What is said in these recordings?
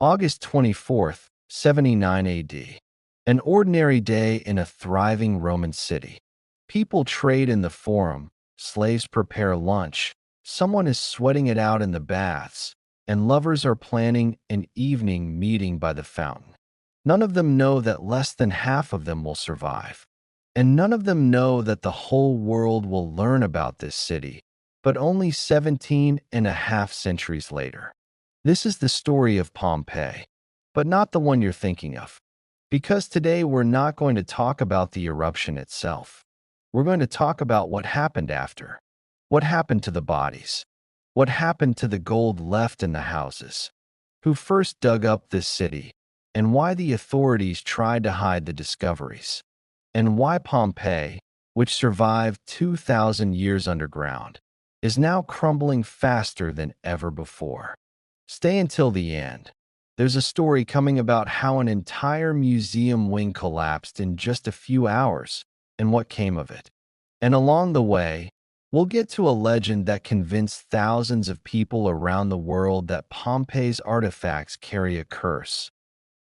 August 24th, 79 AD. An ordinary day in a thriving Roman city. People trade in the forum, slaves prepare lunch, someone is sweating it out in the baths, and lovers are planning an evening meeting by the fountain. None of them know that less than half of them will survive. And none of them know that the whole world will learn about this city, but only 17.5 centuries later. This is the story of Pompeii, but not the one you're thinking of. Because today we're not going to talk about the eruption itself. We're going to talk about what happened after. What happened to the bodies? What happened to the gold left in the houses? Who first dug up this city? And why the authorities tried to hide the discoveries? And why Pompeii, which survived 2,000 years underground, is now crumbling faster than ever before. Stay until the end. There's a story coming about how an entire museum wing collapsed in just a few hours and what came of it. And along the way, we'll get to a legend that convinced thousands of people around the world that Pompeii's artifacts carry a curse.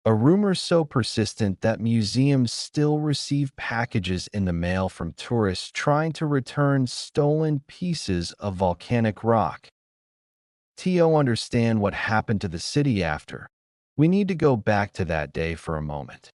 A rumor so persistent that museums still receive packages in the mail from tourists trying to return stolen pieces of volcanic rock. To understand what happened to the city after, we need to go back to that day for a moment.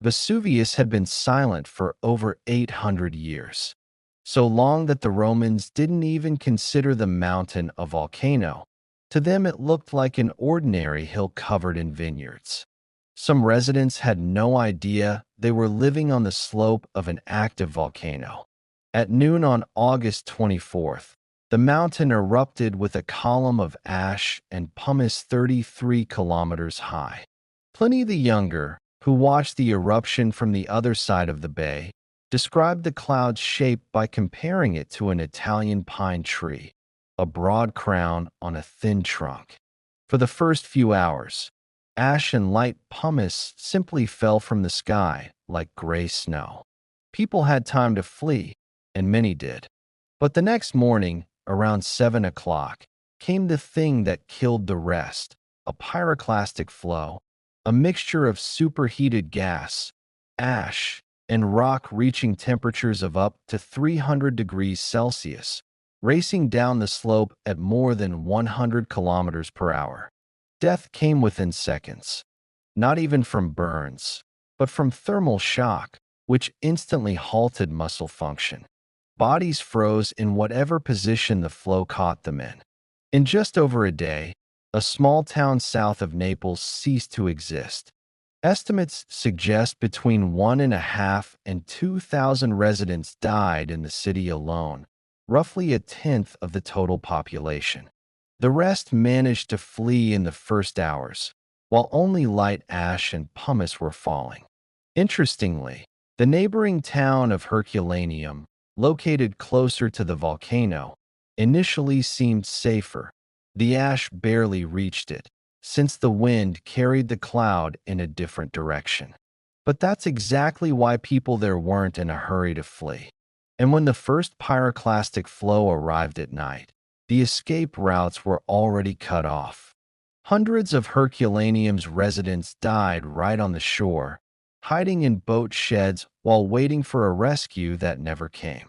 Vesuvius had been silent for over 800 years, so long that the Romans didn't even consider the mountain a volcano. To them it looked like an ordinary hill covered in vineyards. Some residents had no idea they were living on the slope of an active volcano. At noon on August 24th, the mountain erupted with a column of ash and pumice 33 kilometers high. Pliny the Younger, who watched the eruption from the other side of the bay, described the cloud's shape by comparing it to an Italian pine tree, a broad crown on a thin trunk. For the first few hours, ash and light pumice simply fell from the sky like gray snow. People had time to flee, and many did. But the next morning, around 7 o'clock, came the thing that killed the rest, a pyroclastic flow, a mixture of superheated gas, ash, and rock reaching temperatures of up to 300 degrees Celsius, racing down the slope at more than 100 kilometers per hour. Death came within seconds, not even from burns, but from thermal shock, which instantly halted muscle function. Bodies froze in whatever position the flow caught them in. In just over a day, a small town south of Naples ceased to exist. Estimates suggest between 1.5 and 2,000 residents died in the city alone, roughly a tenth of the total population. The rest managed to flee in the first hours, while only light ash and pumice were falling. Interestingly, the neighboring town of Herculaneum, located closer to the volcano, initially seemed safer. The ash barely reached it, since the wind carried the cloud in a different direction. But that's exactly why people there weren't in a hurry to flee. And when the first pyroclastic flow arrived at night, the escape routes were already cut off. Hundreds of Herculaneum's residents died right on the shore, hiding in boat sheds while waiting for a rescue that never came.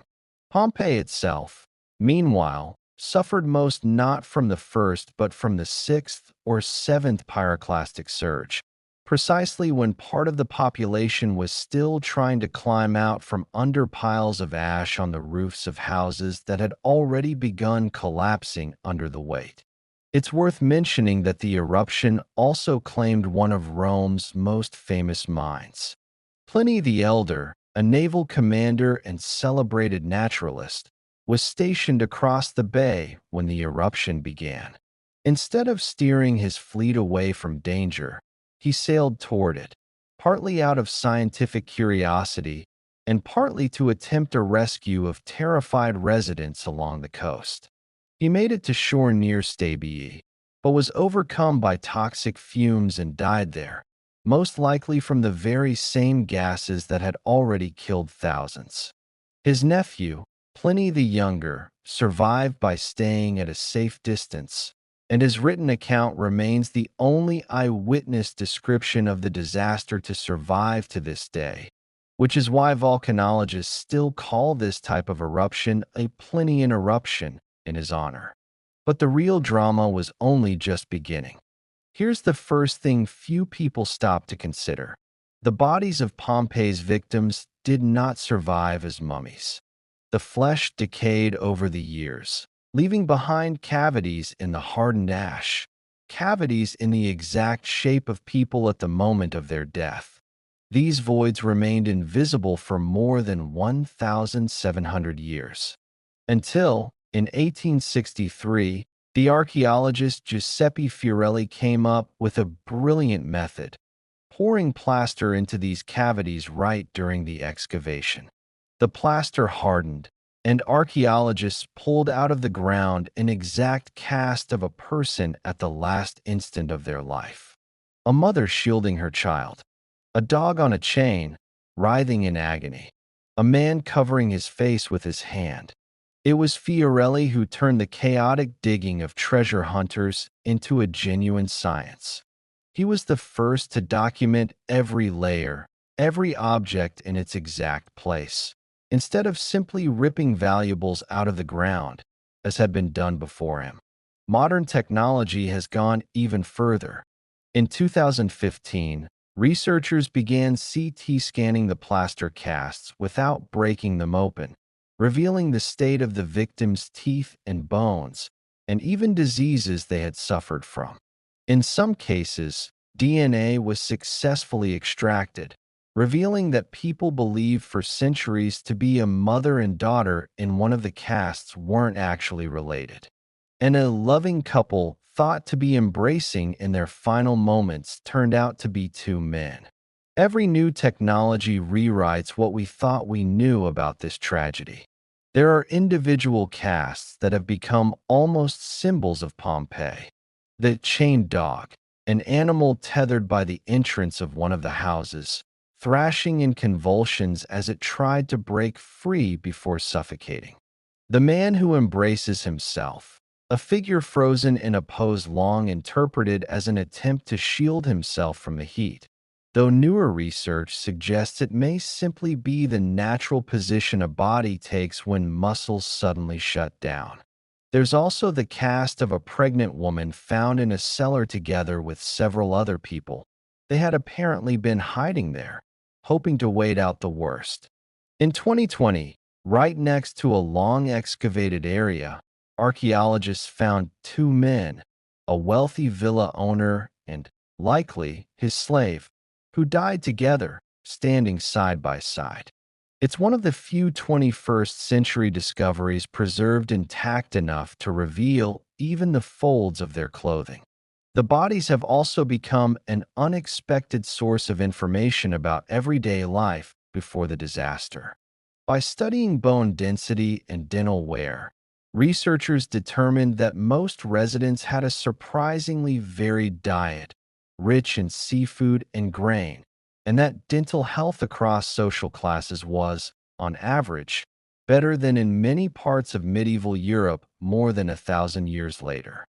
Pompeii itself, meanwhile, suffered most not from the first but from the sixth or seventh pyroclastic surge, precisely when part of the population was still trying to climb out from under piles of ash on the roofs of houses that had already begun collapsing under the weight. It's worth mentioning that the eruption also claimed one of Rome's most famous mines. Pliny the Elder, a naval commander and celebrated naturalist, was stationed across the bay when the eruption began. Instead of steering his fleet away from danger, he sailed toward it, partly out of scientific curiosity and partly to attempt a rescue of terrified residents along the coast. He made it to shore near Stabii, but was overcome by toxic fumes and died there, most likely from the very same gases that had already killed thousands. His nephew, Pliny the Younger, survived by staying at a safe distance, and his written account remains the only eyewitness description of the disaster to survive to this day, which is why volcanologists still call this type of eruption a Plinian eruption in his honor. But the real drama was only just beginning. Here's the first thing few people stop to consider. The bodies of Pompeii's victims did not survive as mummies. The flesh decayed over the years, leaving behind cavities in the hardened ash, cavities in the exact shape of people at the moment of their death. These voids remained invisible for more than 1,700 years, until, in 1863, the archaeologist Giuseppe Fiorelli came up with a brilliant method, pouring plaster into these cavities right during the excavation. The plaster hardened, and archaeologists pulled out of the ground an exact cast of a person at the last instant of their life. A mother shielding her child, a dog on a chain, writhing in agony, a man covering his face with his hand. It was Fiorelli who turned the chaotic digging of treasure hunters into a genuine science. He was the first to document every layer, every object in its exact place, instead of simply ripping valuables out of the ground, as had been done before him. Modern technology has gone even further. In 2015, researchers began CT scanning the plaster casts without breaking them open, revealing the state of the victims' teeth and bones, and even diseases they had suffered from. In some cases, DNA was successfully extracted, revealing that people believed for centuries to be a mother and daughter in one of the casts weren't actually related. And a loving couple thought to be embracing in their final moments turned out to be two men. Every new technology rewrites what we thought we knew about this tragedy. There are individual casts that have become almost symbols of Pompeii. The chained dog, an animal tethered by the entrance of one of the houses, thrashing in convulsions as it tried to break free before suffocating. The man who embraces himself, a figure frozen in a pose long interpreted as an attempt to shield himself from the heat, though newer research suggests it may simply be the natural position a body takes when muscles suddenly shut down. There's also the cast of a pregnant woman found in a cellar together with several other people. They had apparently been hiding there, hoping to wait out the worst. In 2020, right next to a long excavated area, archaeologists found two men, a wealthy villa owner and, likely, his slave, who died together, standing side by side. It's one of the few 21st century discoveries preserved intact enough to reveal even the folds of their clothing. The bodies have also become an unexpected source of information about everyday life before the disaster. By studying bone density and dental wear, researchers determined that most residents had a surprisingly varied diet, rich in seafood and grain, and that dental health across social classes was, on average, better than in many parts of medieval Europe more than 1,000 years later.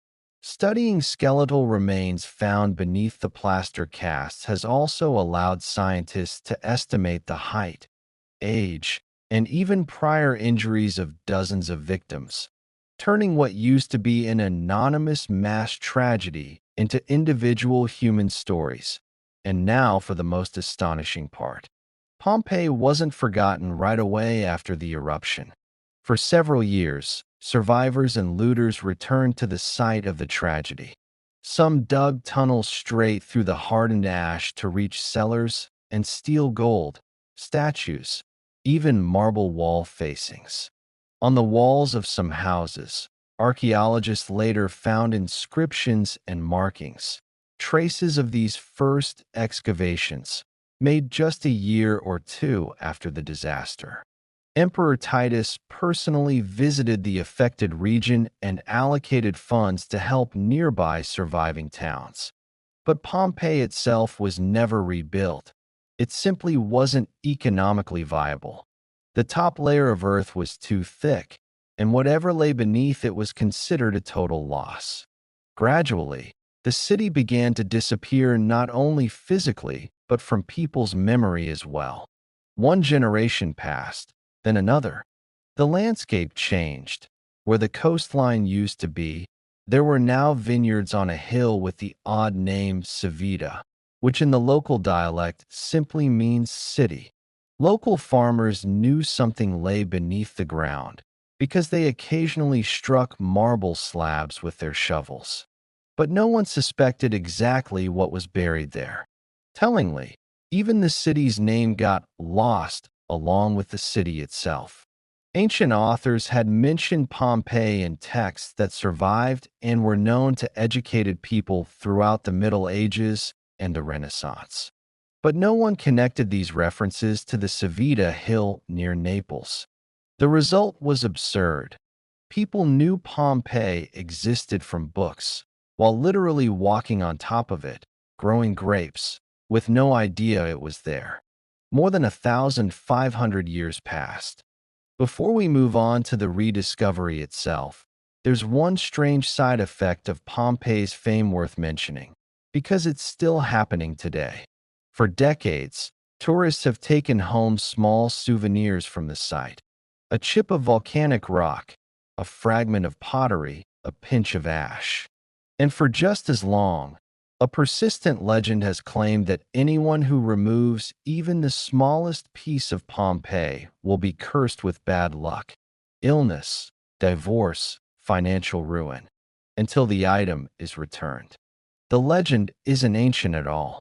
Studying skeletal remains found beneath the plaster casts has also allowed scientists to estimate the height, age, and even prior injuries of dozens of victims, turning what used to be an anonymous mass tragedy into individual human stories. And now for the most astonishing part. Pompeii wasn't forgotten right away after the eruption. For several years, survivors and looters returned to the site of the tragedy. Some dug tunnels straight through the hardened ash to reach cellars and steal gold, statues, even marble wall facings. On the walls of some houses, archaeologists later found inscriptions and markings, traces of these first excavations, made just a year or two after the disaster. Emperor Titus personally visited the affected region and allocated funds to help nearby surviving towns. But Pompeii itself was never rebuilt. It simply wasn't economically viable. The top layer of earth was too thick, and whatever lay beneath it was considered a total loss. Gradually, the city began to disappear not only physically, but from people's memory as well. One generation passed, then another. The landscape changed. Where the coastline used to be, there were now vineyards on a hill with the odd name Civita, which in the local dialect simply means city. Local farmers knew something lay beneath the ground because they occasionally struck marble slabs with their shovels. But no one suspected exactly what was buried there. Tellingly, even the city's name got lost along with the city itself. Ancient authors had mentioned Pompeii in texts that survived and were known to educated people throughout the Middle Ages and the Renaissance. But no one connected these references to the Civita Hill near Naples. The result was absurd. People knew Pompeii existed from books, while literally walking on top of it, growing grapes, with no idea it was there. More than 1,500 years passed. Before we move on to the rediscovery itself, there's one strange side effect of Pompeii's fame worth mentioning, because it's still happening today. For decades, tourists have taken home small souvenirs from the site. A chip of volcanic rock, a fragment of pottery, a pinch of ash. And for just as long, a persistent legend has claimed that anyone who removes even the smallest piece of Pompeii will be cursed with bad luck, illness, divorce, financial ruin, until the item is returned. The legend isn't ancient at all.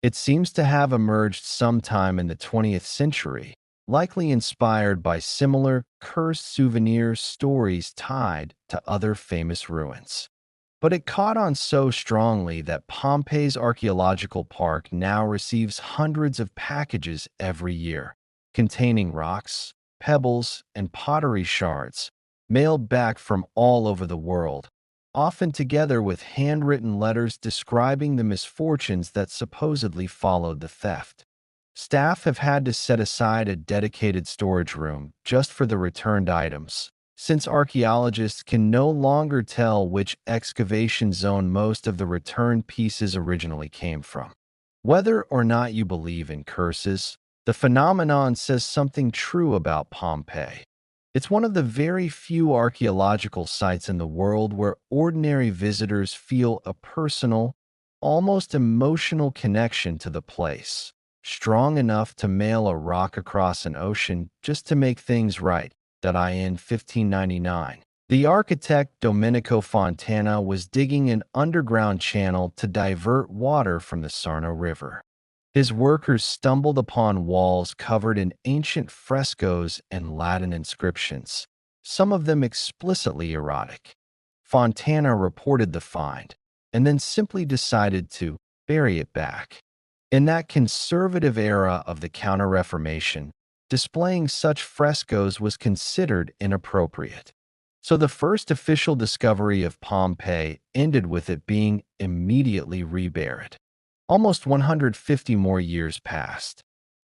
It seems to have emerged sometime in the 20th century, likely inspired by similar cursed souvenir stories tied to other famous ruins. But it caught on so strongly that Pompeii's archaeological park now receives hundreds of packages every year, containing rocks, pebbles, and pottery shards, mailed back from all over the world, often together with handwritten letters describing the misfortunes that supposedly followed the theft. Staff have had to set aside a dedicated storage room just for the returned items, since archaeologists can no longer tell which excavation zone most of the returned pieces originally came from. Whether or not you believe in curses, the phenomenon says something true about Pompeii. It's one of the very few archaeological sites in the world where ordinary visitors feel a personal, almost emotional connection to the place, strong enough to mail a rock across an ocean just to make things right. In 1599, the architect Domenico Fontana was digging an underground channel to divert water from the Sarno River. His workers stumbled upon walls covered in ancient frescoes and Latin inscriptions, some of them explicitly erotic. Fontana reported the find, and then simply decided to bury it back. In that conservative era of the Counter-Reformation, displaying such frescoes was considered inappropriate. So the first official discovery of Pompeii ended with it being immediately reburied. Almost 150 more years passed.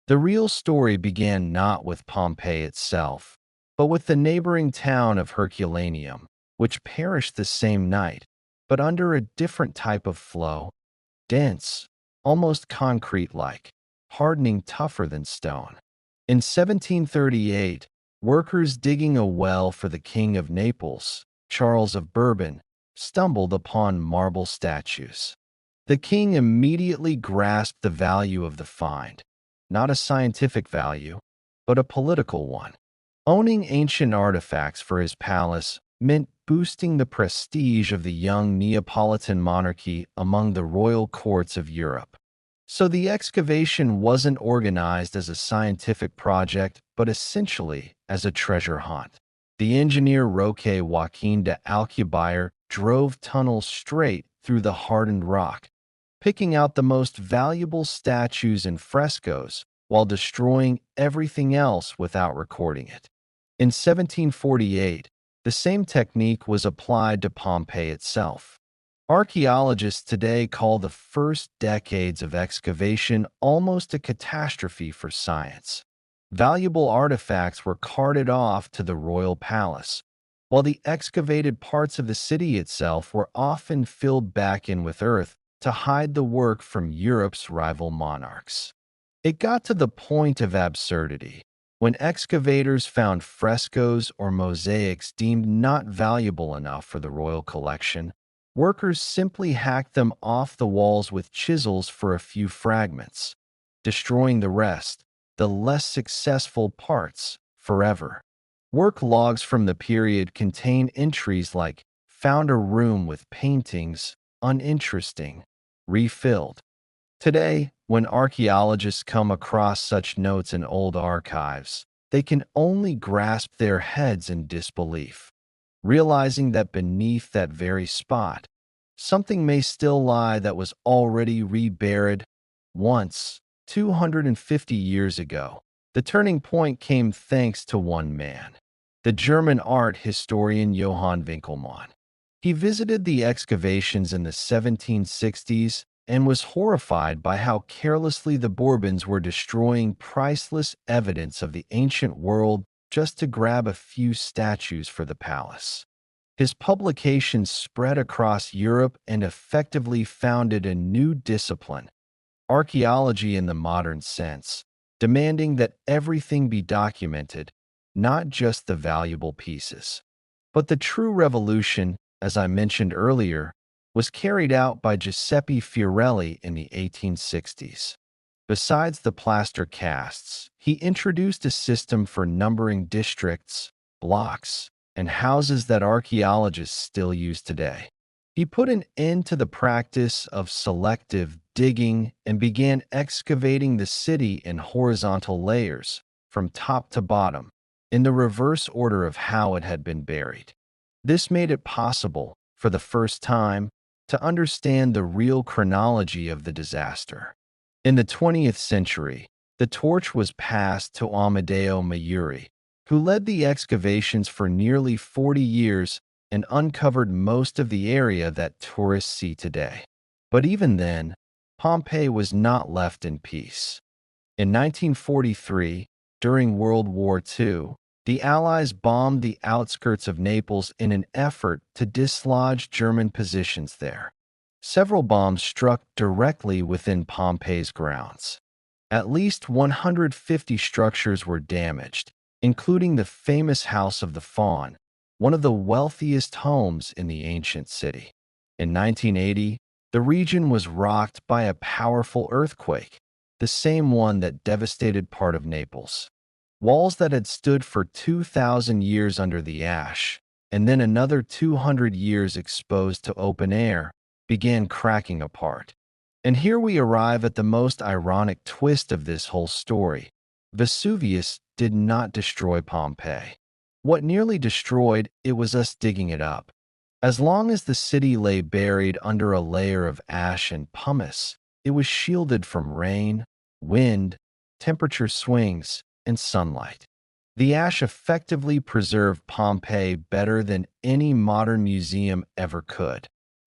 The real story began not with Pompeii itself, but with the neighboring town of Herculaneum, which perished the same night, but under a different type of flow, dense, almost concrete-like, hardening tougher than stone. In 1738, workers digging a well for the King of Naples, Charles of Bourbon, stumbled upon marble statues. The king immediately grasped the value of the find, not a scientific value, but a political one. Owning ancient artifacts for his palace meant boosting the prestige of the young Neapolitan monarchy among the royal courts of Europe. So the excavation wasn't organized as a scientific project, but essentially as a treasure hunt. The engineer Roque Joaquin de Alcubierre drove tunnels straight through the hardened rock, picking out the most valuable statues and frescoes while destroying everything else without recording it. In 1748, the same technique was applied to Pompeii itself. Archaeologists today call the first decades of excavation almost a catastrophe for science. Valuable artifacts were carted off to the royal palace, while the excavated parts of the city itself were often filled back in with earth to hide the work from Europe's rival monarchs. It got to the point of absurdity when excavators found frescoes or mosaics deemed not valuable enough for the royal collection. Workers simply hacked them off the walls with chisels for a few fragments, destroying the rest, the less successful parts, forever. Work logs from the period contain entries like, "Found a room with paintings, uninteresting, refilled." Today, when archaeologists come across such notes in old archives, they can only grasp their heads in disbelief, realizing that beneath that very spot, something may still lie that was already reburied once, 250 years ago. The turning point came thanks to one man, the German art historian Johann Winkelmann. He visited the excavations in the 1760s and was horrified by how carelessly the Bourbons were destroying priceless evidence of the ancient world just to grab a few statues for the palace. His publications spread across Europe and effectively founded a new discipline, archaeology in the modern sense, demanding that everything be documented, not just the valuable pieces. But the true revolution, as I mentioned earlier, was carried out by Giuseppe Fiorelli in the 1860s. Besides the plaster casts, he introduced a system for numbering districts, blocks, and houses that archaeologists still use today. He put an end to the practice of selective digging and began excavating the city in horizontal layers, from top to bottom, in the reverse order of how it had been buried. This made it possible, for the first time, to understand the real chronology of the disaster. In the 20th century, the torch was passed to Amedeo Maiuri, who led the excavations for nearly 40 years and uncovered most of the area that tourists see today. But even then, Pompeii was not left in peace. In 1943, during World War II, the Allies bombed the outskirts of Naples in an effort to dislodge German positions there. Several bombs struck directly within Pompeii's grounds. At least 150 structures were damaged, including the famous House of the Faun, one of the wealthiest homes in the ancient city. In 1980, the region was rocked by a powerful earthquake, the same one that devastated part of Naples. Walls that had stood for 2,000 years under the ash, and then another 200 years exposed to open air, began cracking apart. And here we arrive at the most ironic twist of this whole story. Vesuvius did not destroy Pompeii. What nearly destroyed it was us digging it up. As long as the city lay buried under a layer of ash and pumice, it was shielded from rain, wind, temperature swings, and sunlight. The ash effectively preserved Pompeii better than any modern museum ever could.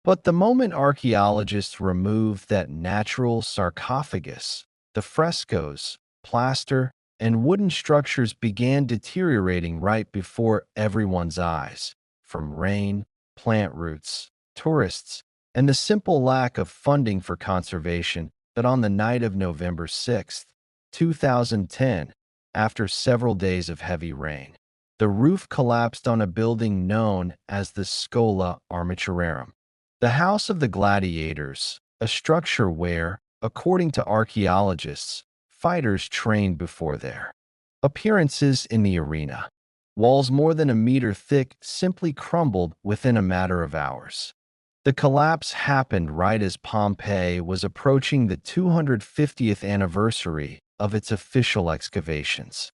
But the moment archaeologists removed that natural sarcophagus, the frescoes, plaster, and wooden structures began deteriorating right before everyone's eyes, from rain, plant roots, tourists, and the simple lack of funding for conservation that on the night of November 6, 2010, after several days of heavy rain, the roof collapsed on a building known as the Scola Armaturarum, the House of the Gladiators, a structure where, according to archaeologists, fighters trained before their appearances in the arena. Walls more than a meter thick simply crumbled within a matter of hours. The collapse happened right as Pompeii was approaching the 250th anniversary of its official excavations.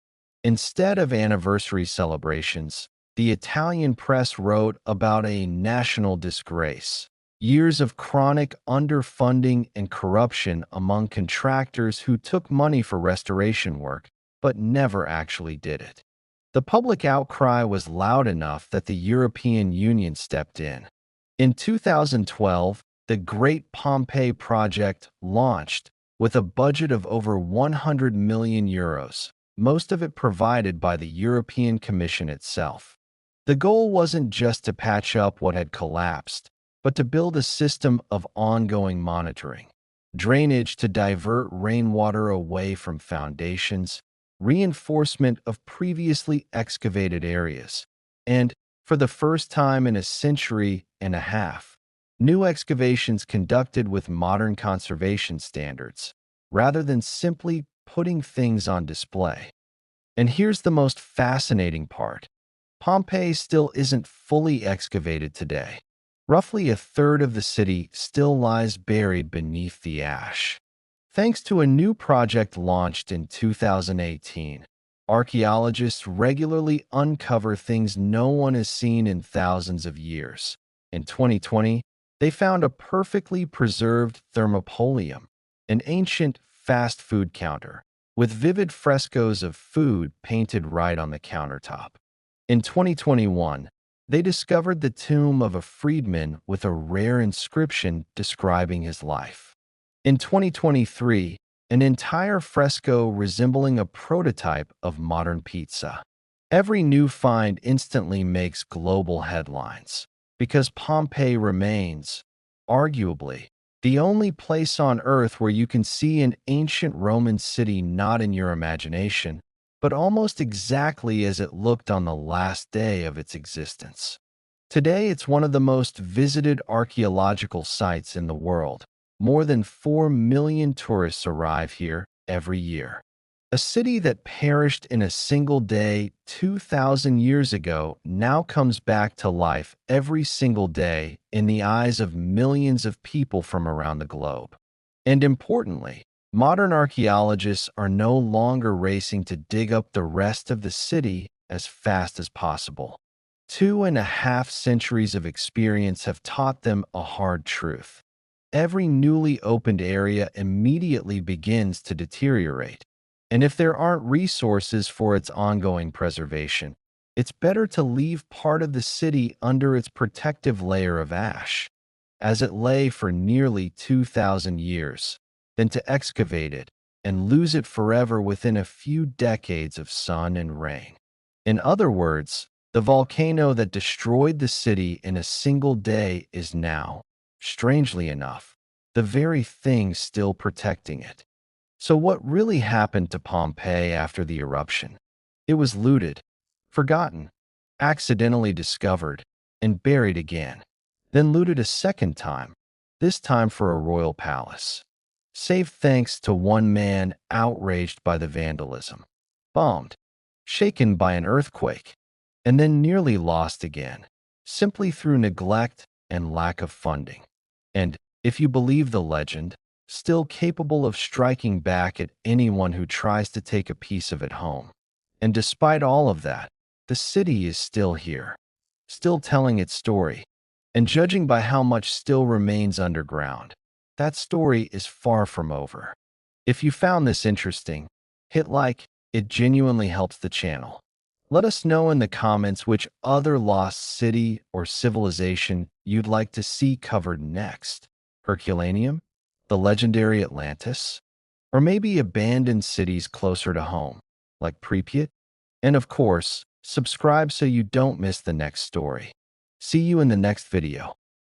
Instead of anniversary celebrations, the Italian press wrote about a national disgrace, years of chronic underfunding and corruption among contractors who took money for restoration work but never actually did it. The public outcry was loud enough that the European Union stepped in. In 2012, the Great Pompeii Project launched with a budget of over 100 million euros, most of it provided by the European Commission itself. The goal wasn't just to patch up what had collapsed, but to build a system of ongoing monitoring, drainage to divert rainwater away from foundations, reinforcement of previously excavated areas, and, for the first time in a century and a half, new excavations conducted with modern conservation standards, rather than simply putting things on display. And here's the most fascinating part. Pompeii still isn't fully excavated today. Roughly a third of the city still lies buried beneath the ash. Thanks to a new project launched in 2018, archaeologists regularly uncover things no one has seen in thousands of years. In 2020, they found a perfectly preserved thermopolium, an ancient fast food counter, with vivid frescoes of food painted right on the countertop. In 2021, they discovered the tomb of a freedman with a rare inscription describing his life. In 2023, an entire fresco resembling a prototype of modern pizza. Every new find instantly makes global headlines, because Pompeii remains, arguably, the only place on Earth where you can see an ancient Roman city not in your imagination, but almost exactly as it looked on the last day of its existence. Today, it's one of the most visited archaeological sites in the world. More than 4 million tourists arrive here every year. A city that perished in a single day 2,000 years ago now comes back to life every single day in the eyes of millions of people from around the globe. And importantly, modern archaeologists are no longer racing to dig up the rest of the city as fast as possible. 2.5 centuries of experience have taught them a hard truth. Every newly opened area immediately begins to deteriorate. And if there aren't resources for its ongoing preservation, it's better to leave part of the city under its protective layer of ash, as it lay for nearly 2,000 years, than to excavate it and lose it forever within a few decades of sun and rain. In other words, the volcano that destroyed the city in a single day is now, strangely enough, the very thing still protecting it. So what really happened to Pompeii after the eruption? It was looted, forgotten, accidentally discovered, and buried again, then looted a second time, this time for a royal palace. Saved thanks to one man outraged by the vandalism, bombed, shaken by an earthquake, and then nearly lost again, simply through neglect and lack of funding. And, if you believe the legend, still capable of striking back at anyone who tries to take a piece of it home. And despite all of that, the city is still here, still telling its story, and judging by how much still remains underground, that story is far from over. If you found this interesting, hit like, it genuinely helps the channel. Let us know in the comments which other lost city or civilization you'd like to see covered next. Herculaneum? The legendary Atlantis? Or maybe abandoned cities closer to home, like Pripyat? And of course, subscribe so you don't miss the next story. See you in the next video.